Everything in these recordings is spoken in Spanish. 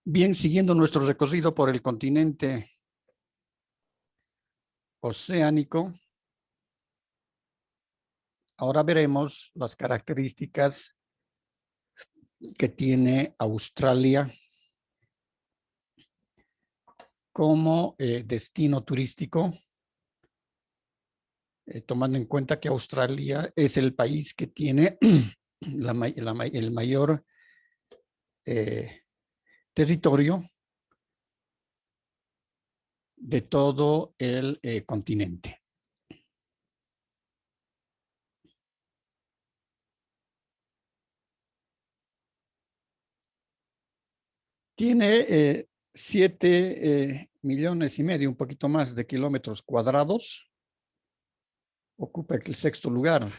Bien, siguiendo nuestro recorrido por el continente oceánico, ahora veremos las características que tiene Australia como destino turístico, tomando en cuenta que Australia es el país que tiene el mayor territorio de todo el continente. Tiene 7,5 millones, un poquito más de kilómetros cuadrados. Ocupa el sexto lugar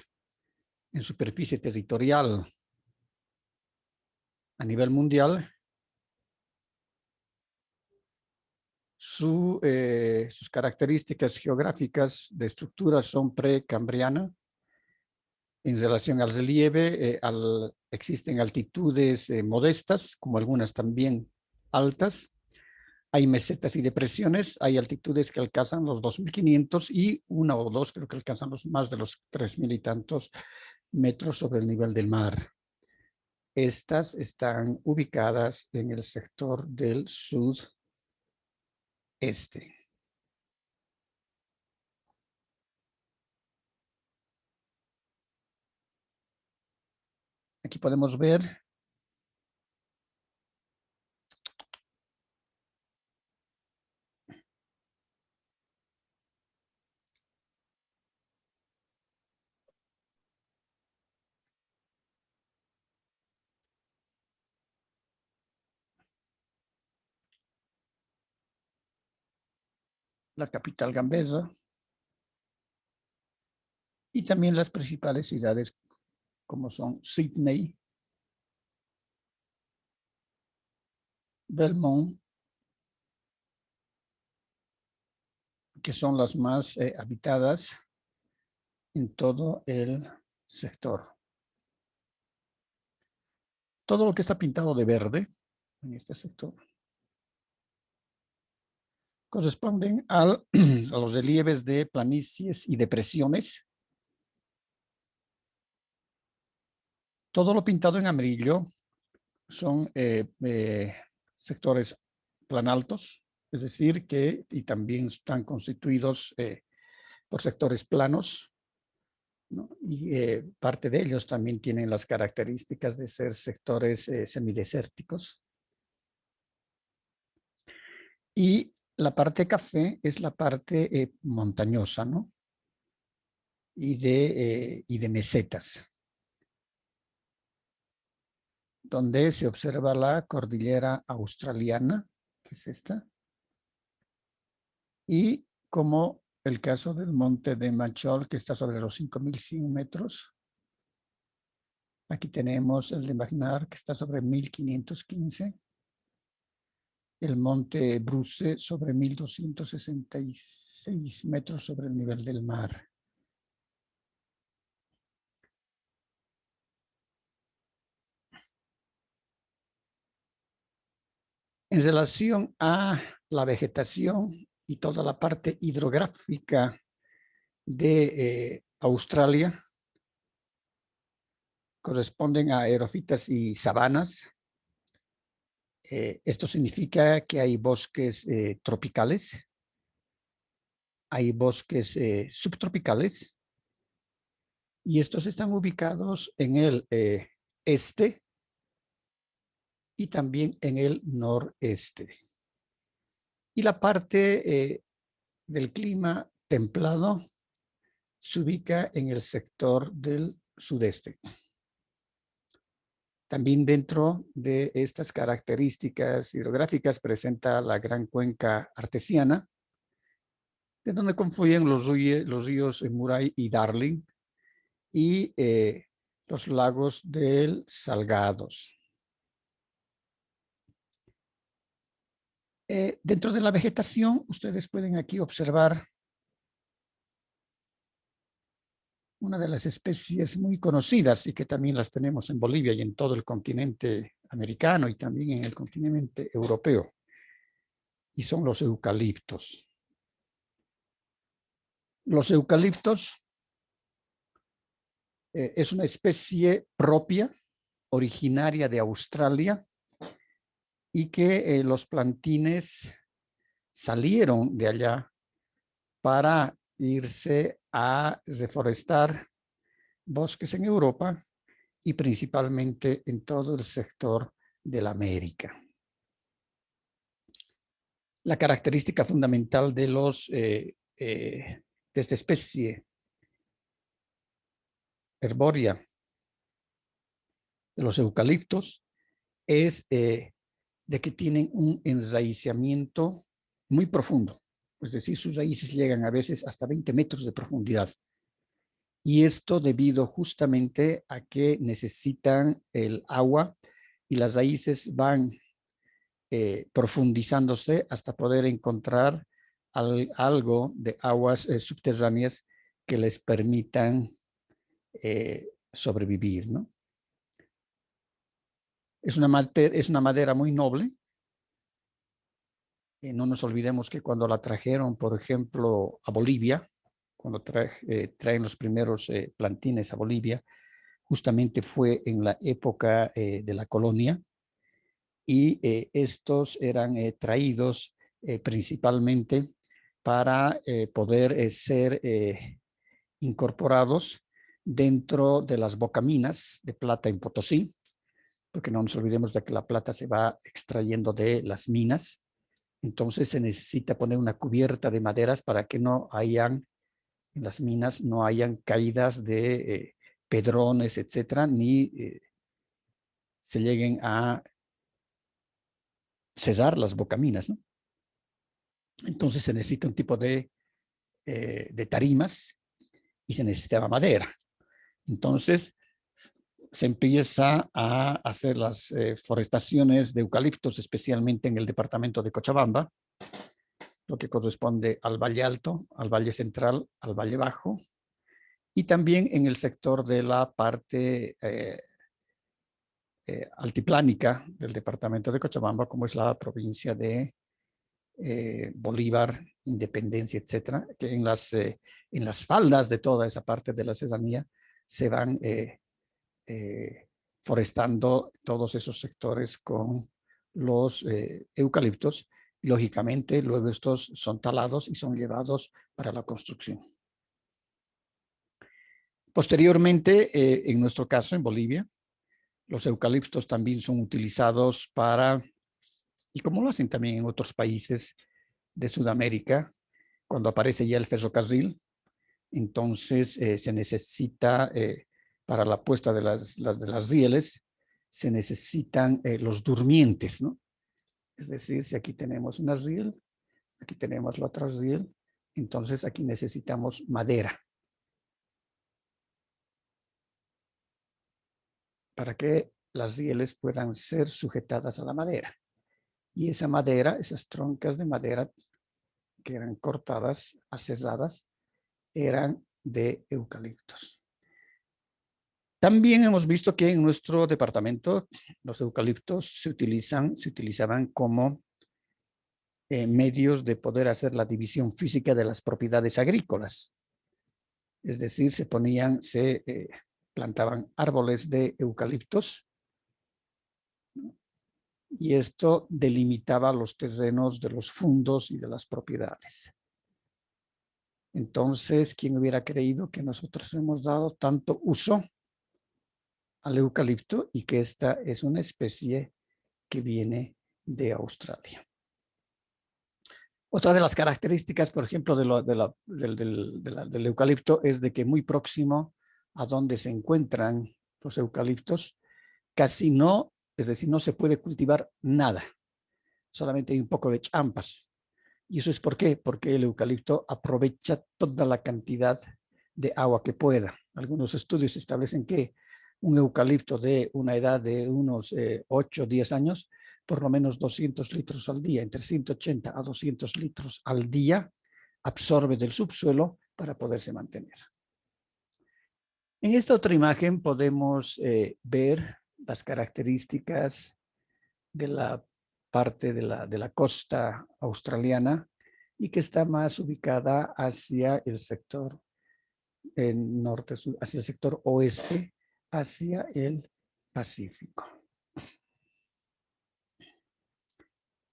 en superficie territorial a nivel mundial. Sus características geográficas de estructura son precambriana. En relación al relieve, existen altitudes modestas, como algunas también altas. Hay mesetas y depresiones, hay altitudes que alcanzan los 2.500 y una o dos creo que alcanzan más de los 3.000 y tantos metros sobre el nivel del mar. Estas están ubicadas en el sector del sudeste. Aquí podemos ver la capital gambesa y también las principales ciudades como son Sydney, Belmont, que son las más habitadas en todo el sector. Todo lo que está pintado de verde en este sector corresponden a los relieves de planicies y depresiones. Todo lo pintado en amarillo son sectores planaltos, es decir, y también están constituidos por sectores planos, ¿no? Y parte de ellos también tienen las características de ser sectores semidesérticos. Y la parte café es la parte montañosa, ¿no? Y de mesetas, donde se observa la cordillera australiana, que es esta, y como el caso del monte de Machol, que está sobre los 5.100 metros. Aquí tenemos el de Magnar, que está sobre 1.515. El monte Bruce sobre 1.266 metros sobre el nivel del mar. En relación a la vegetación y toda la parte hidrográfica de Australia, corresponden a aerófitas y sabanas. Esto significa que hay bosques tropicales, hay bosques subtropicales, y estos están ubicados en el este y también en el noreste. Y la parte del clima templado se ubica en el sector del sudeste. También dentro de estas características hidrográficas presenta la gran cuenca artesiana, de donde confluyen los ríos Murray y Darling y los lagos del Salgados. Dentro de la vegetación, ustedes pueden aquí observar una de las especies muy conocidas y que también las tenemos en Bolivia y en todo el continente americano y también en el continente europeo, y son los eucaliptos. Los eucaliptos es una especie propia, originaria de Australia, y que los plantines salieron de allá para irse a reforestar bosques en Europa y principalmente en todo el sector de la América. La característica fundamental de esta especie herbórea de los eucaliptos es de que tienen un enraizamiento muy profundo. Es decir, sus raíces llegan a veces hasta 20 metros de profundidad. Y esto debido justamente a que necesitan el agua y las raíces van profundizándose hasta poder encontrar algo de aguas subterráneas que les permitan sobrevivir, ¿no? Es una madera muy noble. No nos olvidemos que cuando la trajeron, por ejemplo, a Bolivia, cuando traen los primeros plantines a Bolivia, justamente fue en la época de la colonia, y estos eran traídos principalmente para poder ser incorporados dentro de las bocaminas de plata en Potosí, porque no nos olvidemos de que la plata se va extrayendo de las minas. Entonces se necesita poner una cubierta de maderas para que no hayan, en las minas, no hayan caídas de pedrones, etcétera, ni se lleguen a cesar las bocaminas, ¿no? Entonces se necesita un tipo de tarimas y se necesitaba madera. Entonces se empieza a hacer las forestaciones de eucaliptos, especialmente en el departamento de Cochabamba, lo que corresponde al Valle Alto, al Valle Central, al Valle Bajo, y también en el sector de la parte altiplánica del departamento de Cochabamba, como es la provincia de Bolívar, Independencia, etcétera, que en las faldas de toda esa parte de la serranía se van forestando todos esos sectores con los eucaliptos. Y lógicamente, luego estos son talados y son llevados para la construcción. Posteriormente, en nuestro caso, en Bolivia, los eucaliptos también son utilizados para, y como lo hacen también en otros países de Sudamérica, cuando aparece ya el ferrocarril, entonces se necesita, para la puesta de las rieles, se necesitan los durmientes, ¿no? Es decir, si aquí tenemos una riel, aquí tenemos la otra riel, entonces aquí necesitamos madera para que las rieles puedan ser sujetadas a la madera. Y esa madera, esas troncas de madera que eran cortadas, aserradas, eran de eucaliptos. También hemos visto que en nuestro departamento los eucaliptos se utilizaban como medios de poder hacer la división física de las propiedades agrícolas. Es decir, se plantaban árboles de eucaliptos y esto delimitaba los terrenos de los fundos y de las propiedades. Entonces, ¿quién hubiera creído que nosotros hemos dado tanto uso al eucalipto y que esta es una especie que viene de Australia? Otra de las características, por ejemplo, del eucalipto es de que muy próximo a donde se encuentran los eucaliptos, casi no, es decir, no se puede cultivar nada, solamente hay un poco de champas. ¿Y eso es por qué? Porque el eucalipto aprovecha toda la cantidad de agua que pueda. Algunos estudios establecen que un eucalipto de una edad de unos 8 o 10 años, por lo menos 200 litros al día, entre 180 a 200 litros al día, absorbe del subsuelo para poderse mantener. En esta otra imagen podemos ver las características de la parte de la costa australiana y que está más ubicada hacia el sector norte, hacia el sector oeste, hacia el Pacífico.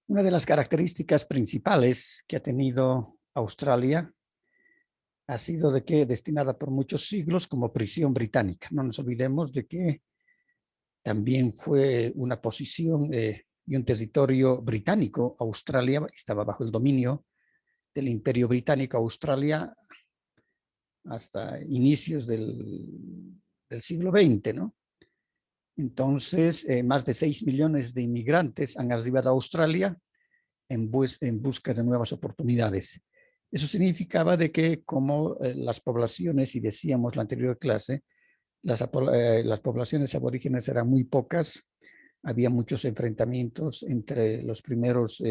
Una de las características principales que ha tenido Australia ha sido de que destinada por muchos siglos como prisión británica. No nos olvidemos de que también fue una posición y un territorio británico. Australia estaba bajo el dominio del Imperio Británico. Australia hasta inicios del siglo XX, ¿no? Entonces, más de 6 millones de inmigrantes han arribado a Australia en busca de nuevas oportunidades. Eso significaba de que como las poblaciones, y decíamos la anterior clase, las poblaciones aborígenes eran muy pocas, había muchos enfrentamientos entre los primeros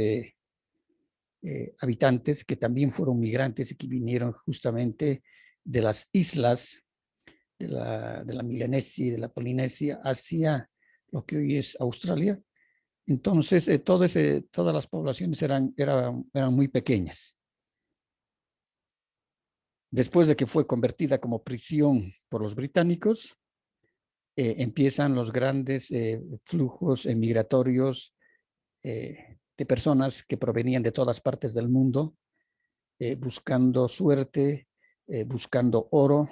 habitantes que también fueron migrantes y que vinieron justamente de las islas de la Melanesia y de la Polinesia hacia lo que hoy es Australia. Entonces, todas las poblaciones eran muy pequeñas. Después de que fue convertida como prisión por los británicos, empiezan los grandes flujos migratorios de personas que provenían de todas partes del mundo, buscando suerte, buscando oro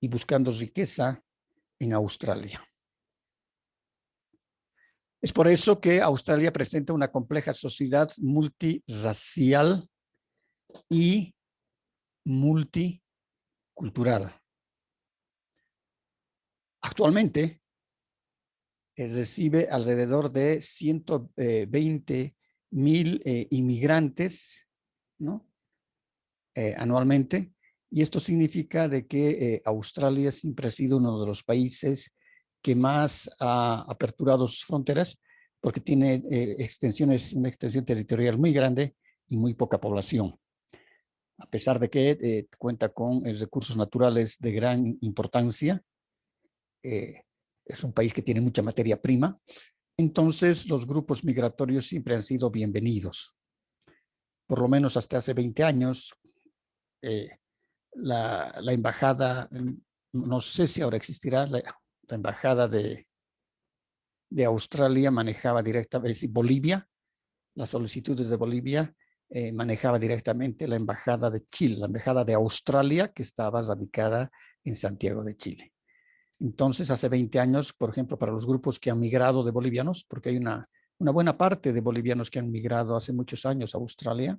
y buscando riqueza en Australia. Es por eso que Australia presenta una compleja sociedad multirracial y multicultural. Actualmente recibe alrededor de 120,000 inmigrantes, ¿no? Anualmente, y esto significa de que Australia siempre ha sido uno de los países que más ha aperturado sus fronteras porque tiene una extensión territorial muy grande y muy poca población. A pesar de que cuenta con recursos naturales de gran importancia, es un país que tiene mucha materia prima, entonces los grupos migratorios siempre han sido bienvenidos. Por lo menos hasta hace 20 años, la embajada, no sé si ahora existirá, la embajada de Australia manejaba directamente, Bolivia, las solicitudes de Bolivia manejaba directamente la embajada de Chile, la embajada de Australia que estaba radicada en Santiago de Chile. Entonces, hace 20 años, por ejemplo, para los grupos que han migrado de bolivianos, porque hay una buena parte de bolivianos que han migrado hace muchos años a Australia,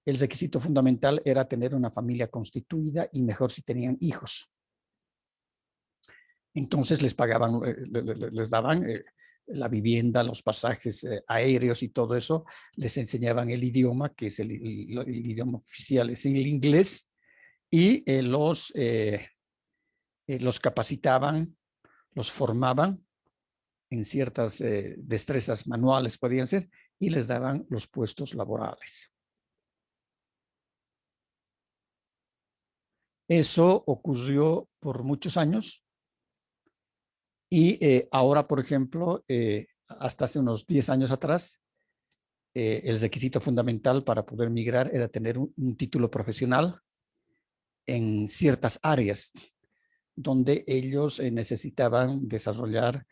el requisito fundamental era tener una familia constituida y mejor si tenían hijos. Entonces les pagaban, les daban la vivienda, los pasajes aéreos y todo eso, les enseñaban el idioma, que es el idioma oficial, es el inglés, y los capacitaban, los formaban en ciertas destrezas manuales, podían ser, y les daban los puestos laborales. Eso ocurrió por muchos años y ahora, por ejemplo, hasta hace unos 10 años atrás, el requisito fundamental para poder migrar era tener un título profesional en ciertas áreas donde ellos necesitaban desarrollar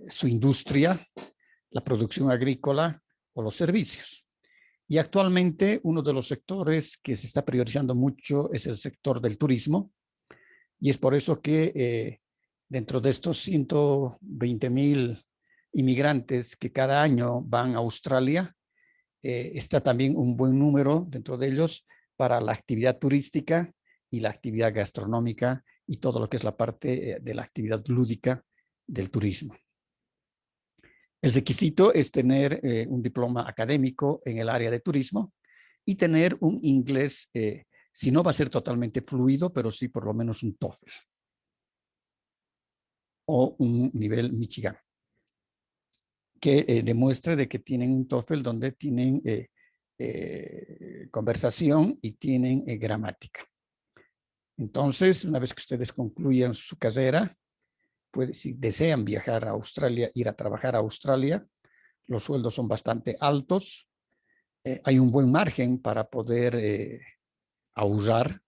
su industria, la producción agrícola o los servicios. Y actualmente uno de los sectores que se está priorizando mucho es el sector del turismo, y es por eso que dentro de estos 120,000 inmigrantes que cada año van a Australia, está también un buen número dentro de ellos para la actividad turística y la actividad gastronómica y todo lo que es la parte de la actividad lúdica del turismo. El requisito es tener un diploma académico en el área de turismo y tener un inglés, si no va a ser totalmente fluido, pero sí por lo menos un TOEFL o un nivel Michigan, que demuestre de que tienen un TOEFL donde tienen conversación y tienen gramática. Entonces, una vez que ustedes concluyan su carrera, si desean viajar a Australia, ir a trabajar a Australia, los sueldos son bastante altos, hay un buen margen para poder ahorrar,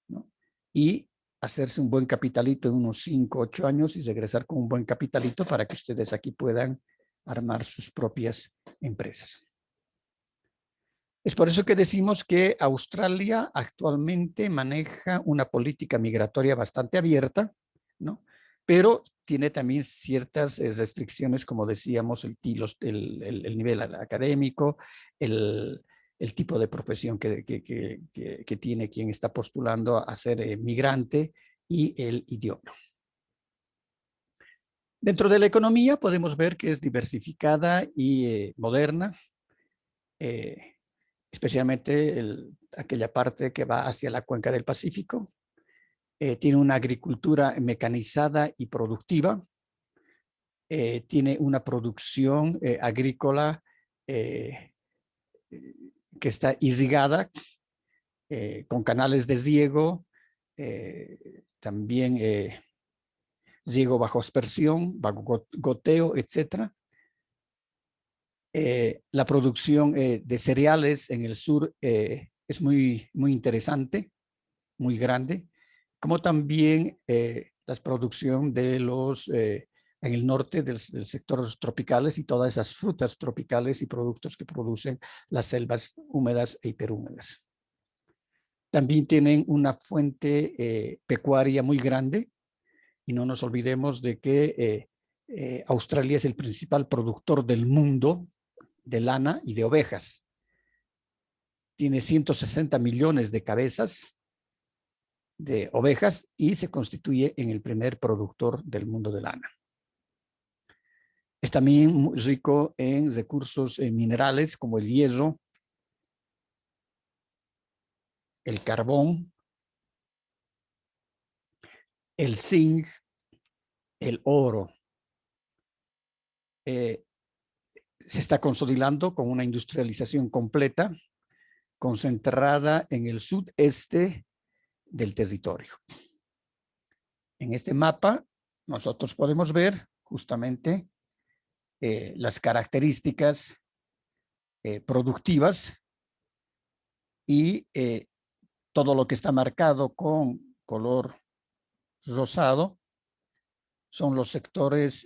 ¿no? Y hacerse un buen capitalito en unos 5, 8 años y regresar con un buen capitalito para que ustedes aquí puedan armar sus propias empresas. Es por eso que decimos que Australia actualmente maneja una política migratoria bastante abierta, ¿no? Pero tiene también ciertas restricciones, como decíamos, el nivel académico, el tipo de profesión que tiene quien está postulando a ser migrante y el idioma. Dentro de la economía podemos ver que es diversificada y moderna, especialmente aquella parte que va hacia la cuenca del Pacífico. Tiene una agricultura mecanizada y productiva. Tiene una producción agrícola que está irrigada con canales de riego, también riego bajo aspersión, bajo goteo, etc. La producción de cereales en el sur es muy interesante, muy grande, como también la producción de en el norte del sector tropicales y todas esas frutas tropicales y productos que producen las selvas húmedas e hiperhúmedas. También tienen una fuente pecuaria muy grande y no nos olvidemos de que Australia es el principal productor del mundo de lana y de ovejas. Tiene 160 millones de cabezas de ovejas y se constituye en el primer productor del mundo de lana. Es también muy rico en recursos minerales como el hierro, el carbón, el zinc, el oro. Se está consolidando con una industrialización completa, concentrada en el sudeste del territorio. En este mapa nosotros podemos ver justamente las características productivas y todo lo que está marcado con color rosado son los sectores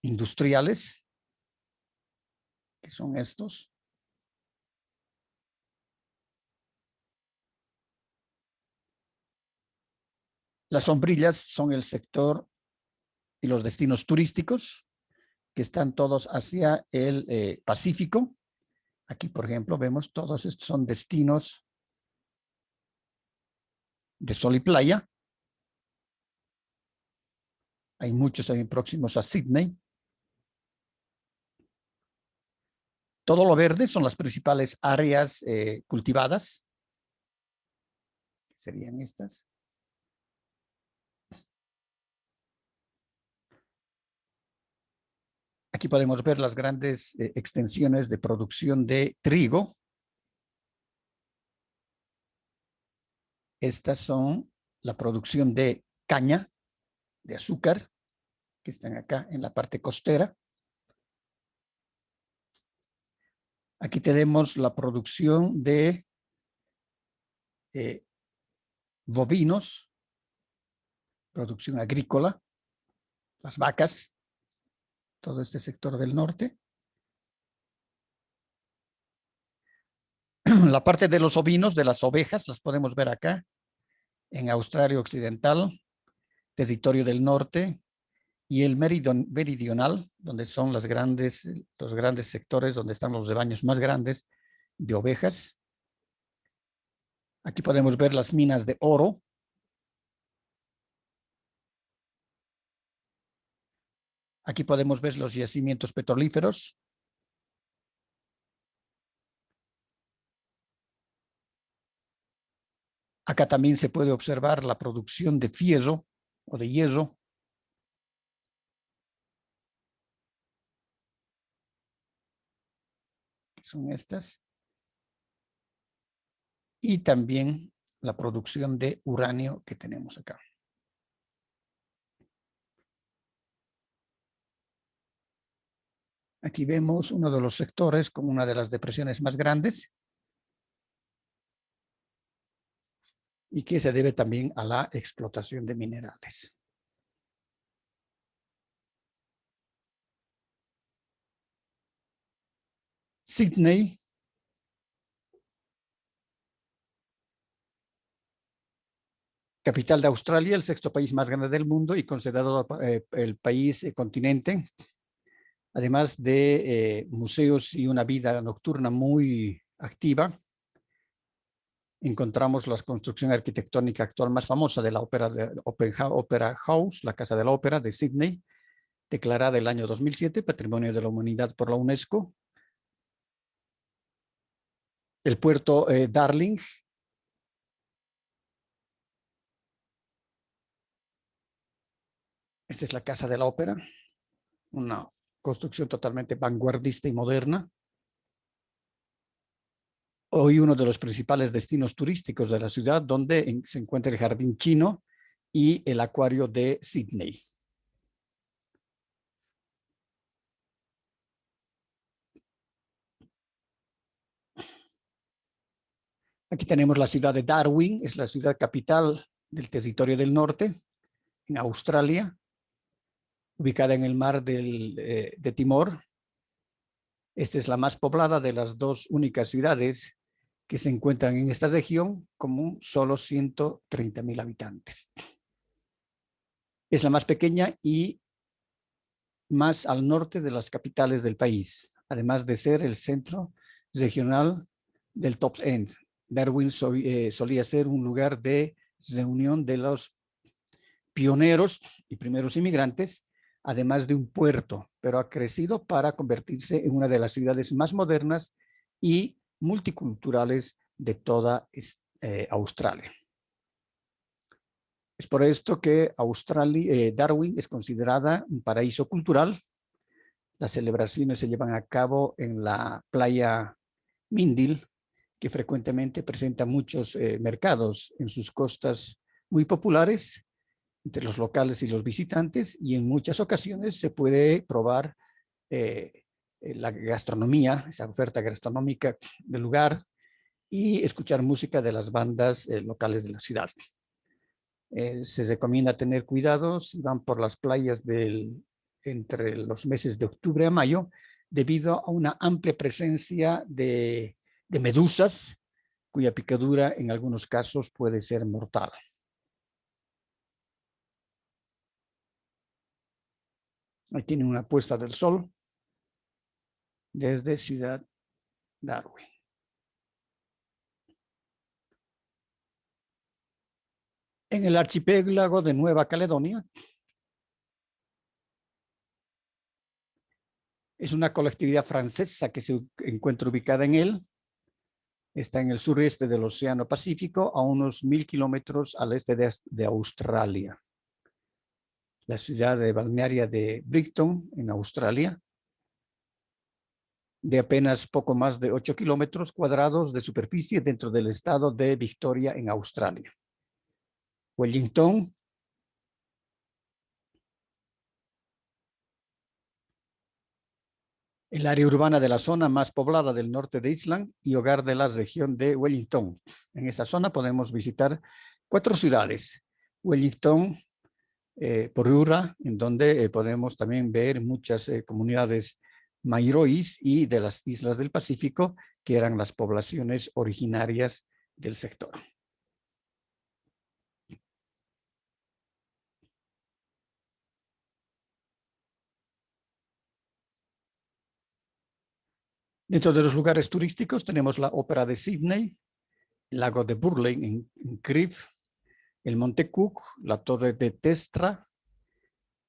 industriales, que son estos. Las sombrillas son el sector y los destinos turísticos, que están todos hacia el Pacífico. Aquí, por ejemplo, vemos todos estos son destinos de sol y playa. Hay muchos también próximos a Sydney. Todo lo verde son las principales áreas cultivadas. Serían estas. Aquí podemos ver las grandes extensiones de producción de trigo. Estas son la producción de caña, de azúcar, que están acá en la parte costera. Aquí tenemos la producción de bovinos, producción agrícola, las vacas, todo este sector del norte. La parte de los ovinos, de las ovejas, las podemos ver acá, en Australia Occidental, territorio del norte, y el meridional, donde son los grandes sectores, donde están los rebaños más grandes de ovejas. Aquí podemos ver las minas de oro. Aquí podemos ver los yacimientos petrolíferos. Acá también se puede observar la producción de fierro o de hierro. Que son estas. Y también la producción de uranio que tenemos acá. Aquí vemos uno de los sectores con una de las depresiones más grandes y que se debe también a la explotación de minerales. Sydney capital de Australia, el sexto país más grande del mundo y considerado el país continente, además de museos y una vida nocturna muy activa. Encontramos la construcción arquitectónica actual más famosa de la Opera House, la Casa de la Ópera de Sydney, declarada el año 2007 Patrimonio de la Humanidad por la UNESCO. El puerto Darling. Esta es la Casa de la Ópera, una construcción totalmente vanguardista y moderna. Hoy uno de los principales destinos turísticos de la ciudad, donde se encuentra el Jardín Chino y el Acuario de Sydney. Aquí tenemos la ciudad de Darwin, es la ciudad capital del Territorio del Norte, en Australia, ubicada en el mar de Timor. Esta es la más poblada de las dos únicas ciudades que se encuentran en esta región, con solo 130.000 habitantes. Es la más pequeña y más al norte de las capitales del país, además de ser el centro regional del Top End. Darwin solía ser un lugar de reunión de los pioneros y primeros inmigrantes, además de un puerto, pero ha crecido para convertirse en una de las ciudades más modernas y multiculturales de toda Australia. Es por esto que Darwin es considerada un paraíso cultural. Las celebraciones se llevan a cabo en la playa Mindil, que frecuentemente presenta muchos mercados en sus costas muy populares entre los locales y los visitantes, y en muchas ocasiones se puede probar la gastronomía, esa oferta gastronómica del lugar, y escuchar música de las bandas locales de la ciudad. Se recomienda tener cuidado si van por las playas entre los meses de octubre a mayo, debido a una amplia presencia de medusas, cuya picadura en algunos casos puede ser mortal. Ahí tienen una puesta del sol desde Ciudad Darwin. En el archipiélago de Nueva Caledonia, es una colectividad francesa que se encuentra ubicada en él. Está en el sureste del Océano Pacífico, a unos 1.000 kilómetros al este de Australia. La ciudad de balnearia de Brighton, en Australia, de apenas poco más de 8 kilómetros cuadrados de superficie dentro del estado de Victoria, en Australia. Wellington, el área urbana de la zona más poblada del norte de Island y hogar de la región de Wellington. En esta zona podemos visitar 4 ciudades. Wellington, Porura, en donde podemos también ver muchas comunidades mairois y de las islas del Pacífico, que eran las poblaciones originarias del sector. Dentro de los lugares turísticos tenemos la Ópera de Sydney, el lago de Burleigh en Crieff, el Monte Cook, la Torre de Testra,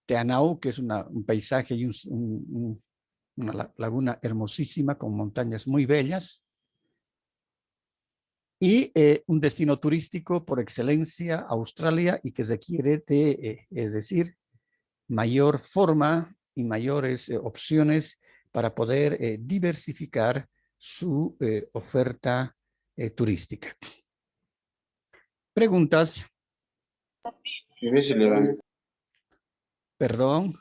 Te Anau, que es un paisaje y una laguna hermosísima con montañas muy bellas, y un destino turístico por excelencia, Australia, y que requiere de, es decir, mayor forma y mayores opciones para poder diversificar su oferta turística. ¿Preguntas? Perdón.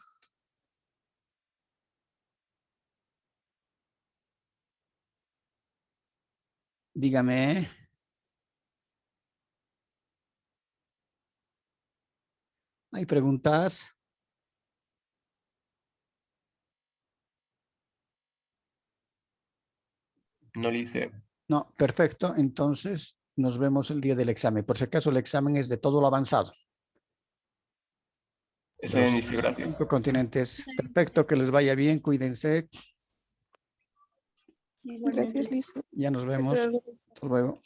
Dígame. ¿Hay preguntas? No, Lice. No, perfecto. Entonces nos vemos el día del examen. Por si acaso el examen es de todo lo avanzado. Está bien, Los Lice, gracias. 5 continentes. Perfecto, que les vaya bien. Cuídense. Gracias, Liz. Ya nos vemos. Hasta luego.